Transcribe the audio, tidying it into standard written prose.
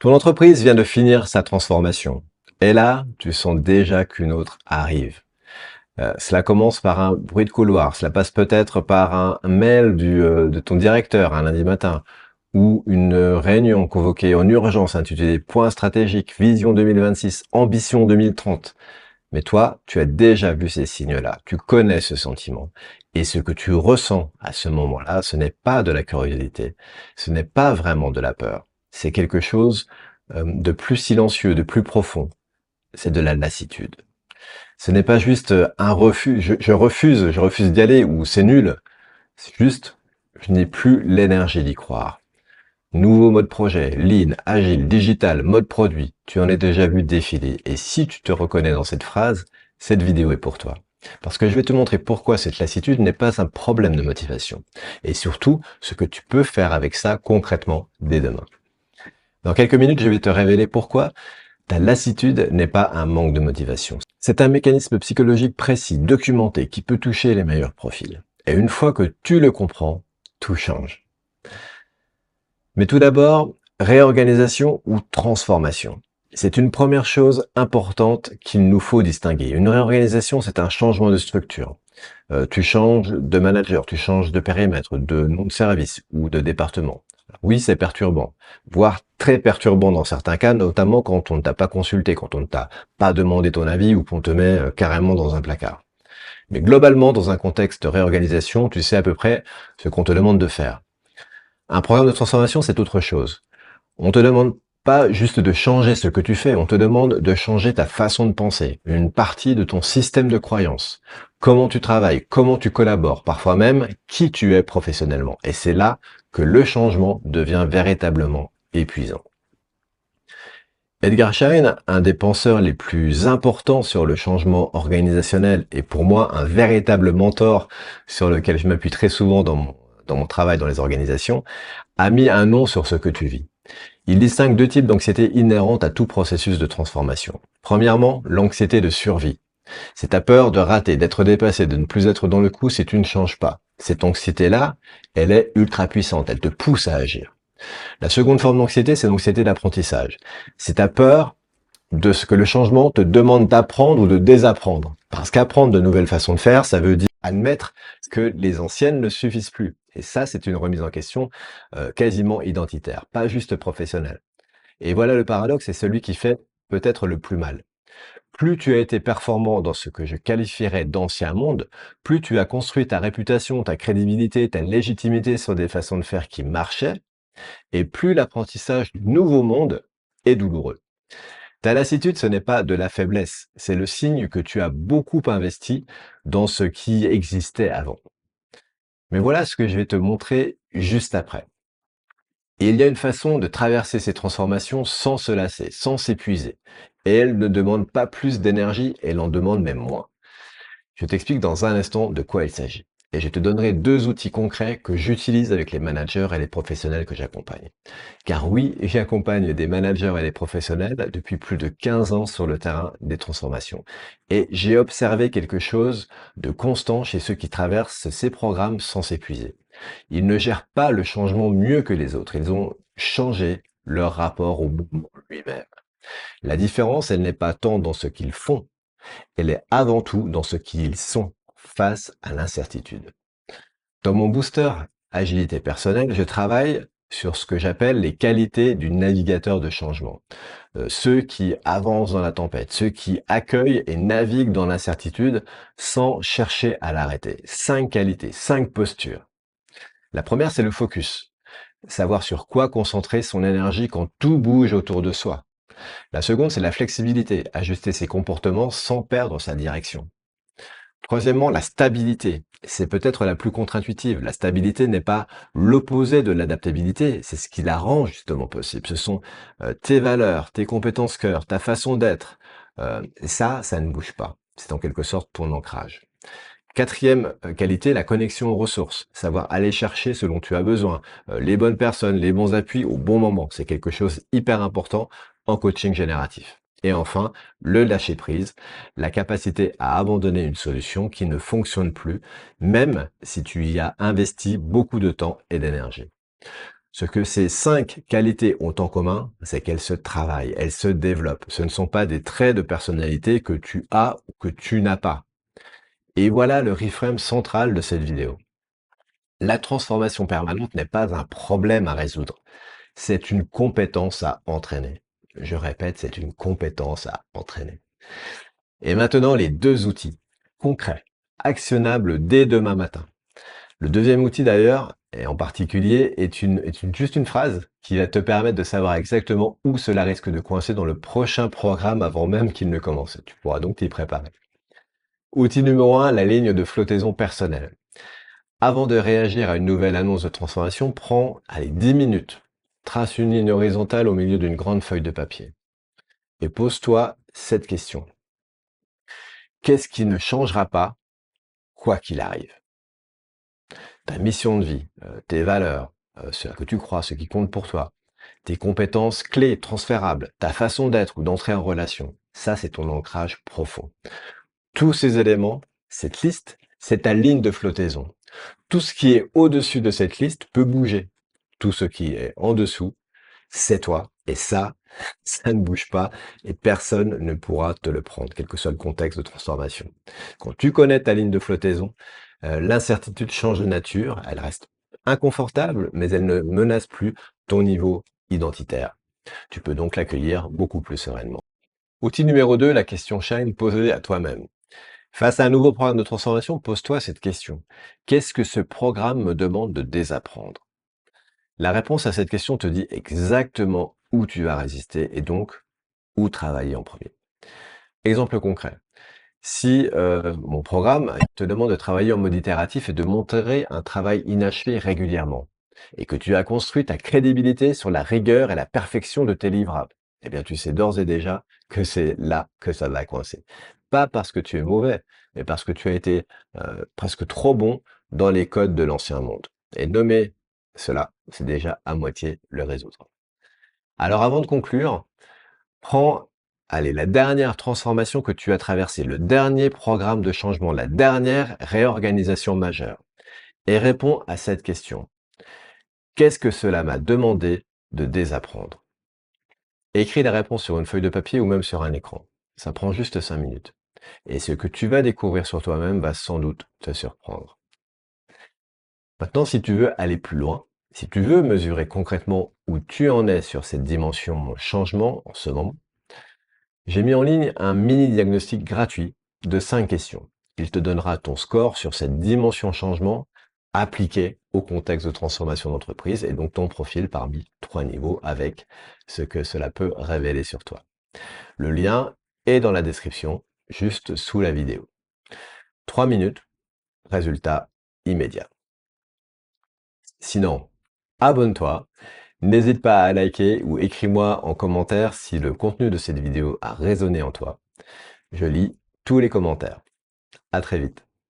Ton entreprise vient de finir sa transformation. Et là, tu sens déjà qu'une autre arrive. Cela commence par un bruit de couloir, cela passe peut-être par un mail de ton directeur un lundi matin, ou une réunion convoquée en urgence intitulée Points stratégiques, Vision 2026, Ambition 2030. Mais toi, tu as déjà vu ces signes-là, tu connais ce sentiment. Et ce que tu ressens à ce moment-là, ce n'est pas de la curiosité, ce n'est pas vraiment de la peur. C'est quelque chose de plus silencieux, de plus profond. C'est de la lassitude. Ce n'est pas juste un refus, je refuse d'y aller ou c'est nul. C'est juste, je n'ai plus l'énergie d'y croire. Nouveau mode projet, lean, agile, digital, mode produit, tu en as déjà vu défiler. Et si tu te reconnais dans cette phrase, cette vidéo est pour toi. Parce que je vais te montrer pourquoi cette lassitude n'est pas un problème de motivation. Et surtout, ce que tu peux faire avec ça concrètement dès demain. Dans quelques minutes, je vais te révéler pourquoi ta lassitude n'est pas un manque de motivation. C'est un mécanisme psychologique précis, documenté, qui peut toucher les meilleurs profils. Et une fois que tu le comprends, tout change. Mais tout d'abord, réorganisation ou transformation. C'est une première chose importante qu'il nous faut distinguer. Une réorganisation, c'est un changement de structure. Tu changes de manager, tu changes de périmètre, de nom de service ou de département. Oui, c'est perturbant, voire très perturbant dans certains cas, notamment quand on ne t'a pas consulté, quand on ne t'a pas demandé ton avis ou qu'on te met carrément dans un placard. Mais globalement, dans un contexte de réorganisation, tu sais à peu près ce qu'on te demande de faire. Un programme de transformation, c'est autre chose. On te demande pas juste de changer ce que tu fais, on te demande de changer ta façon de penser, une partie de ton système de croyances, comment tu travailles, comment tu collabores, parfois même qui tu es professionnellement. Et c'est là que le changement devient véritablement épuisant. Edgar Schein, un des penseurs les plus importants sur le changement organisationnel et pour moi un véritable mentor sur lequel je m'appuie très souvent dans mon travail dans les organisations, a mis un nom sur ce que tu vis. Il distingue deux types d'anxiété inhérentes à tout processus de transformation. Premièrement, l'anxiété de survie. C'est ta peur de rater, d'être dépassé, de ne plus être dans le coup si tu ne changes pas. Cette anxiété-là, elle est ultra puissante, elle te pousse à agir. La seconde forme d'anxiété, c'est l'anxiété d'apprentissage. C'est ta peur de ce que le changement te demande d'apprendre ou de désapprendre. Parce qu'apprendre de nouvelles façons de faire, ça veut dire admettre que les anciennes ne suffisent plus. Et ça, c'est une remise en question quasiment identitaire, pas juste professionnelle. Et voilà le paradoxe, c'est celui qui fait peut-être le plus mal. Plus tu as été performant dans ce que je qualifierais d'ancien monde, plus tu as construit ta réputation, ta crédibilité, ta légitimité sur des façons de faire qui marchaient, et plus l'apprentissage du nouveau monde est douloureux. Ta lassitude, ce n'est pas de la faiblesse, c'est le signe que tu as beaucoup investi dans ce qui existait avant. Mais voilà ce que je vais te montrer juste après. Et il y a une façon de traverser ces transformations sans se lasser, sans s'épuiser. Et elle ne demande pas plus d'énergie, elle en demande même moins. Je t'explique dans un instant de quoi il s'agit. Et je te donnerai deux outils concrets que j'utilise avec les managers et les professionnels que j'accompagne. Car oui, j'accompagne des managers et des professionnels depuis plus de 15 ans sur le terrain des transformations. Et j'ai observé quelque chose de constant chez ceux qui traversent ces programmes sans s'épuiser. Ils ne gèrent pas le changement mieux que les autres. Ils ont changé leur rapport au mouvement lui-même. La différence, elle n'est pas tant dans ce qu'ils font, elle est avant tout dans ce qu'ils sont face à l'incertitude. Dans mon booster agilité personnelle, je travaille sur ce que j'appelle les qualités du navigateur de changement. Ceux qui avancent dans la tempête, ceux qui accueillent et naviguent dans l'incertitude sans chercher à l'arrêter. 5 qualités, 5 postures. La première, c'est le focus. Savoir sur quoi concentrer son énergie quand tout bouge autour de soi. La seconde, c'est la flexibilité. Ajuster ses comportements sans perdre sa direction. Troisièmement, la stabilité. C'est peut-être la plus contre-intuitive. La stabilité n'est pas l'opposé de l'adaptabilité, c'est ce qui la rend justement possible. Ce sont tes valeurs, tes compétences cœur, ta façon d'être. Ça ne bouge pas. C'est en quelque sorte ton ancrage. Quatrième qualité, la connexion aux ressources. Savoir aller chercher ce dont tu as besoin. Les bonnes personnes, les bons appuis au bon moment. C'est quelque chose hyper important en coaching génératif. Et enfin, le lâcher prise, la capacité à abandonner une solution qui ne fonctionne plus, même si tu y as investi beaucoup de temps et d'énergie. Ce que ces 5 qualités ont en commun, c'est qu'elles se travaillent, elles se développent. Ce ne sont pas des traits de personnalité que tu as ou que tu n'as pas. Et voilà le reframe central de cette vidéo. La transformation permanente n'est pas un problème à résoudre, c'est une compétence à entraîner. Je répète, c'est une compétence à entraîner. Et maintenant, les 2 outils concrets, actionnables dès demain matin. Le deuxième outil d'ailleurs, et en particulier, juste une phrase qui va te permettre de savoir exactement où cela risque de coincer dans le prochain programme avant même qu'il ne commence. Tu pourras donc t'y préparer. Outil numéro 1, la ligne de flottaison personnelle. Avant de réagir à une nouvelle annonce de transformation, prends, 10 minutes. Trace une ligne horizontale au milieu d'une grande feuille de papier. Et pose-toi cette question. Qu'est-ce qui ne changera pas, quoi qu'il arrive? Ta mission de vie, tes valeurs, ce à que tu crois, ce qui compte pour toi, tes compétences clés, transférables, ta façon d'être ou d'entrer en relation. Ça, c'est ton ancrage profond. Tous ces éléments, cette liste, c'est ta ligne de flottaison. Tout ce qui est au-dessus de cette liste peut bouger. Tout ce qui est en dessous, c'est toi. Et ça, ça ne bouge pas et personne ne pourra te le prendre, quel que soit le contexte de transformation. Quand tu connais ta ligne de flottaison, l'incertitude change de nature, elle reste inconfortable, mais elle ne menace plus ton niveau identitaire. Tu peux donc l'accueillir beaucoup plus sereinement. Outil numéro 2, la question Shine posée à toi-même. Face à un nouveau programme de transformation, pose-toi cette question. Qu'est-ce que ce programme me demande de désapprendre? La réponse à cette question te dit exactement où tu vas résister et donc où travailler en premier. Exemple concret. Si mon programme te demande de travailler en mode itératif et de montrer un travail inachevé régulièrement, et que tu as construit ta crédibilité sur la rigueur et la perfection de tes livrables, eh bien tu sais d'ores et déjà que c'est là que ça va coincer. Pas parce que tu es mauvais, mais parce que tu as été presque trop bon dans les codes de l'ancien monde. Et nommer cela, c'est déjà à moitié le résoudre. Alors avant de conclure, prends, la dernière transformation que tu as traversée, le dernier programme de changement, la dernière réorganisation majeure, et réponds à cette question. Qu'est-ce que cela m'a demandé de désapprendre? Écris la réponse sur une feuille de papier ou même sur un écran. Ça prend juste 5 minutes. Et ce que tu vas découvrir sur toi-même va sans doute te surprendre. Maintenant, si tu veux aller plus loin, si tu veux mesurer concrètement où tu en es sur cette dimension changement en ce moment, j'ai mis en ligne un mini diagnostic gratuit de 5 questions. Il te donnera ton score sur cette dimension changement appliqué au contexte de transformation d'entreprise et donc ton profil parmi 3 niveaux avec ce que cela peut révéler sur toi. Le lien est dans la description, juste sous la vidéo. 3 minutes, résultat immédiat. Sinon, abonne-toi, n'hésite pas à liker ou écris-moi en commentaire si le contenu de cette vidéo a résonné en toi. Je lis tous les commentaires. À très vite.